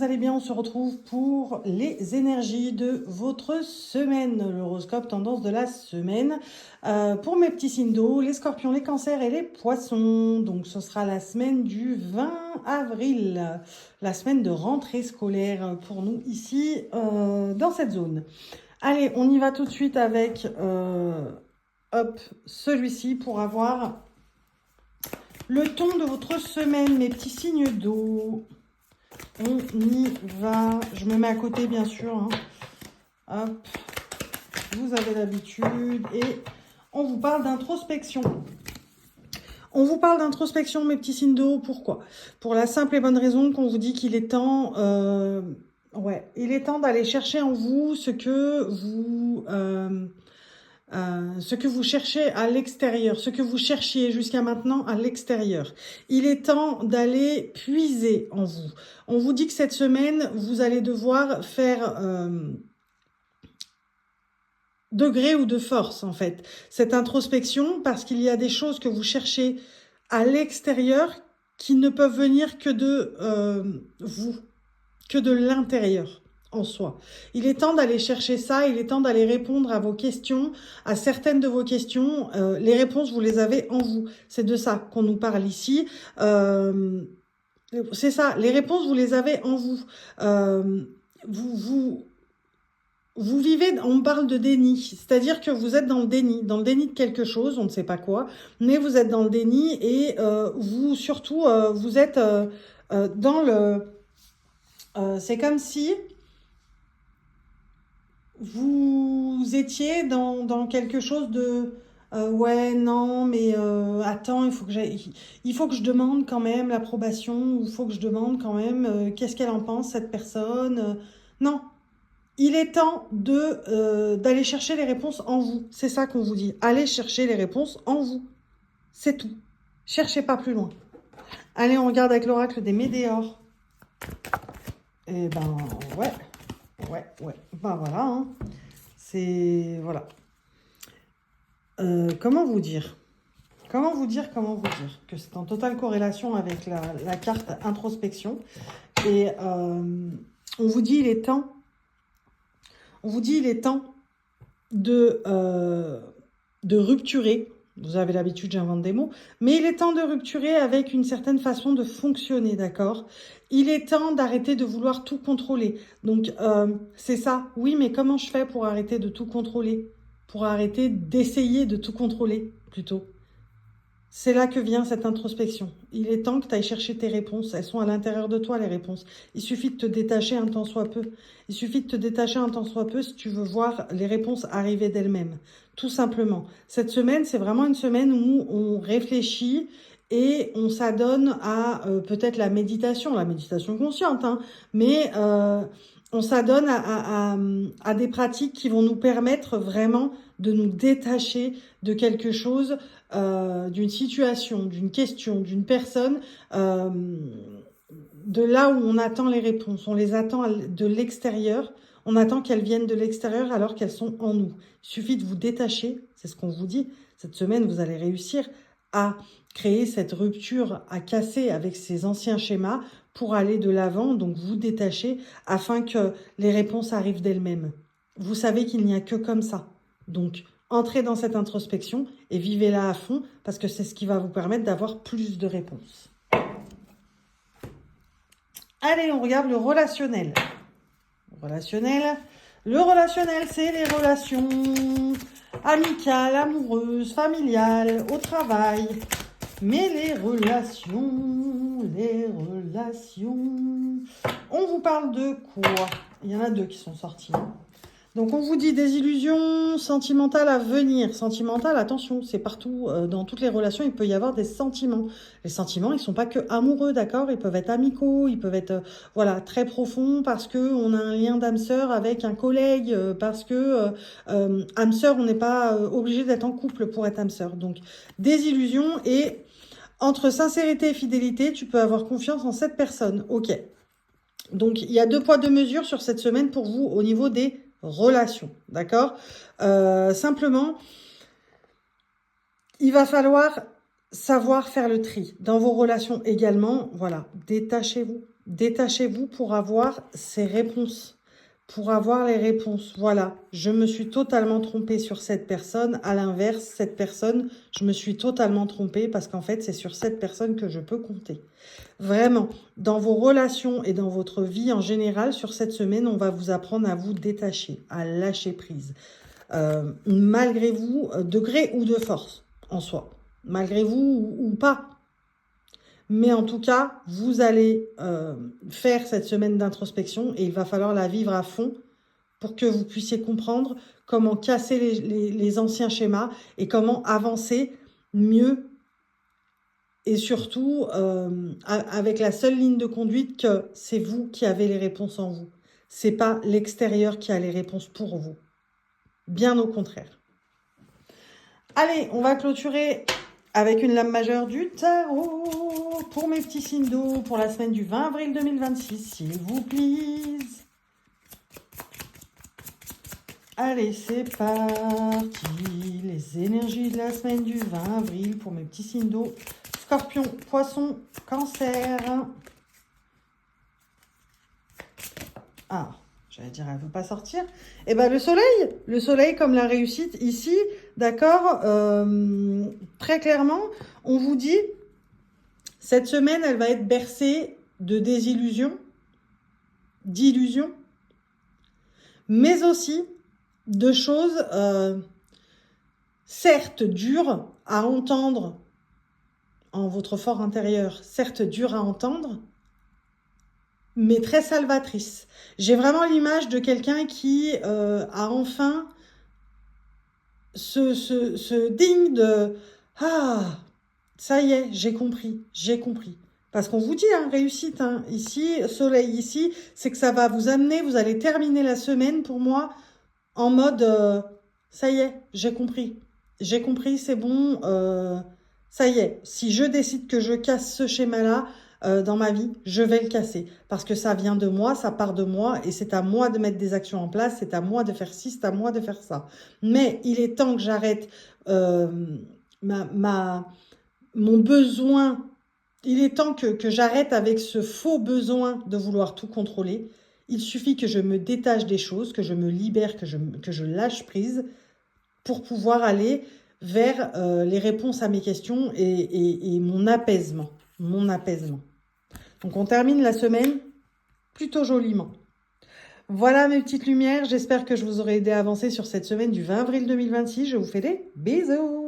allez bien? On se retrouve pour les énergies de votre semaine, l'horoscope tendance de la semaine. Pour mes petits signes d'eau, les scorpions, les cancers et les poissons. Donc ce sera la semaine du 20 avril, la semaine de rentrée scolaire pour nous ici dans cette zone. Allez, on y va tout de suite avec celui-ci pour avoir le ton de votre semaine, mes petits signes d'eau. On y va. Je me mets à côté, bien sûr. Hein. Hop. Vous avez l'habitude. Et on vous parle d'introspection. On vous parle d'introspection, mes petits signes d'eau. Pourquoi? Pour la simple et bonne raison qu'on vous dit qu'il est temps... il est temps d'aller chercher en vous ce que vous cherchez à l'extérieur, ce que vous cherchiez jusqu'à maintenant à l'extérieur. Il est temps d'aller puiser en vous. On vous dit que cette semaine, vous allez devoir faire de gré ou de force, en fait, cette introspection, parce qu'il y a des choses que vous cherchez à l'extérieur qui ne peuvent venir que de vous, que de l'intérieur. En soi. Il est temps d'aller chercher ça, il est temps d'aller répondre à vos questions, à certaines de vos questions. Les réponses, vous les avez en vous. C'est de ça qu'on nous parle ici. C'est ça, les réponses, vous les avez en vous. Vous vivez, on parle de déni, c'est-à-dire que vous êtes dans le déni de quelque chose, on ne sait pas quoi, mais vous êtes dans le déni et vous êtes dans le... c'est comme si... vous étiez dans quelque chose de ouais, non, mais attends, il faut que je demande quand même l'approbation, il faut que je demande quand même qu'est-ce qu'elle en pense, cette personne. Non, il est temps d'aller chercher les réponses en vous. C'est ça qu'on vous dit. Allez chercher les réponses en vous. C'est tout. Cherchez pas plus loin. Allez, on regarde avec l'oracle des Médéors. Eh ben, ouais. Ben voilà, hein. C'est... Voilà. Comment vous dire que c'est en totale corrélation avec la carte introspection. Et on vous dit il est temps de rupturer. Vous avez l'habitude, j'invente des mots. Mais il est temps de rupturer avec une certaine façon de fonctionner, d'accord? Il est temps d'arrêter de vouloir tout contrôler. Donc, c'est ça. Oui, mais comment je fais pour arrêter de tout contrôler? Pour arrêter d'essayer de tout contrôler, plutôt. C'est là que vient cette introspection. Il est temps que tu ailles chercher tes réponses. Elles sont à l'intérieur de toi, les réponses. Il suffit de te détacher un tant soit peu. Il suffit de te détacher un tant soit peu si tu veux voir les réponses arriver d'elles-mêmes. Tout simplement. Cette semaine, c'est vraiment une semaine où on réfléchit et on s'adonne à peut-être la méditation consciente, hein, mais on s'adonne à des pratiques qui vont nous permettre vraiment de nous détacher de quelque chose, d'une situation, d'une question, d'une personne, de là où on attend les réponses. On les attend de l'extérieur. On attend qu'elles viennent de l'extérieur alors qu'elles sont en nous. Il suffit de vous détacher, c'est ce qu'on vous dit. Cette semaine, vous allez réussir à créer cette rupture, à casser avec ces anciens schémas pour aller de l'avant, donc vous détacher afin que les réponses arrivent d'elles-mêmes. Vous savez qu'il n'y a que comme ça. Donc, entrez dans cette introspection et vivez-la à fond parce que c'est ce qui va vous permettre d'avoir plus de réponses. Allez, on regarde le relationnel. Le relationnel, c'est les relations amicales, amoureuses, familiales, au travail. Mais les relations, on vous parle de quoi? Il y en a deux qui sont sortis. Donc, on vous dit des illusions sentimentales à venir. Sentimentales, attention, c'est partout. Dans toutes les relations, il peut y avoir des sentiments. Les sentiments, ils ne sont pas que amoureux, d'accord? Ils peuvent être amicaux, ils peuvent être très profonds parce qu'on a un lien d'âme sœur avec un collègue, parce que âme sœur, on n'est pas obligé d'être en couple pour être âme sœur. Donc, des illusions et entre sincérité et fidélité, tu peux avoir confiance en cette personne. Ok. Donc, il y a 2 poids 2 mesures sur cette semaine pour vous au niveau des relations, d'accord? Simplement, il va falloir savoir faire le tri. Dans vos relations également, voilà, détachez-vous. Détachez-vous pour avoir ces réponses, pour avoir les réponses. Voilà, je me suis totalement trompée sur cette personne. À l'inverse, cette personne, je me suis totalement trompée parce qu'en fait, c'est sur cette personne que je peux compter. Vraiment, dans vos relations et dans votre vie en général, sur cette semaine, on va vous apprendre à vous détacher, à lâcher prise. Malgré vous, de gré ou de force, en soi. Malgré vous ou pas. Mais en tout cas, vous allez faire cette semaine d'introspection et il va falloir la vivre à fond pour que vous puissiez comprendre comment casser les anciens schémas et comment avancer mieux et surtout avec la seule ligne de conduite que c'est vous qui avez les réponses en vous. C'est pas l'extérieur qui a les réponses pour vous. Bien au contraire. Allez, on va clôturer avec une lame majeure du tarot pour mes petits signes d'eau pour la semaine du 20 avril 2026, s'il vous plaît. Allez, c'est parti. Les énergies de la semaine du 20 avril pour mes petits signes d'eau. Scorpion, Poisson, Cancer. Ah, j'allais dire, elle ne veut pas sortir. Eh bien, le soleil comme la réussite ici, d'accord, très clairement, on vous dit, cette semaine, elle va être bercée de désillusions, d'illusions, mais aussi de choses, certes dures à entendre en votre fort intérieur, certes dures à entendre, mais très salvatrices. J'ai vraiment l'image de quelqu'un qui a enfin se digne de « Ah, ça y est, j'ai compris, j'ai compris ». Parce qu'on vous dit, hein, réussite, hein, ici, soleil ici, c'est que ça va vous amener, vous allez terminer la semaine pour moi en mode ça y est, j'ai compris, c'est bon, ça y est, si je décide que je casse ce schéma-là dans ma vie, je vais le casser. Parce que ça vient de moi, ça part de moi, et c'est à moi de mettre des actions en place, c'est à moi de faire ci, c'est à moi de faire ça. Mais il est temps que j'arrête mon besoin, il est temps que j'arrête avec ce faux besoin de vouloir tout contrôler. Il suffit que je me détache des choses, que je me libère, que je lâche prise pour pouvoir aller vers les réponses à mes questions et mon apaisement. Mon apaisement. Donc, on termine la semaine plutôt joliment. Voilà mes petites lumières. J'espère que je vous aurai aidé à avancer sur cette semaine du 20 avril 2026. Je vous fais des bisous.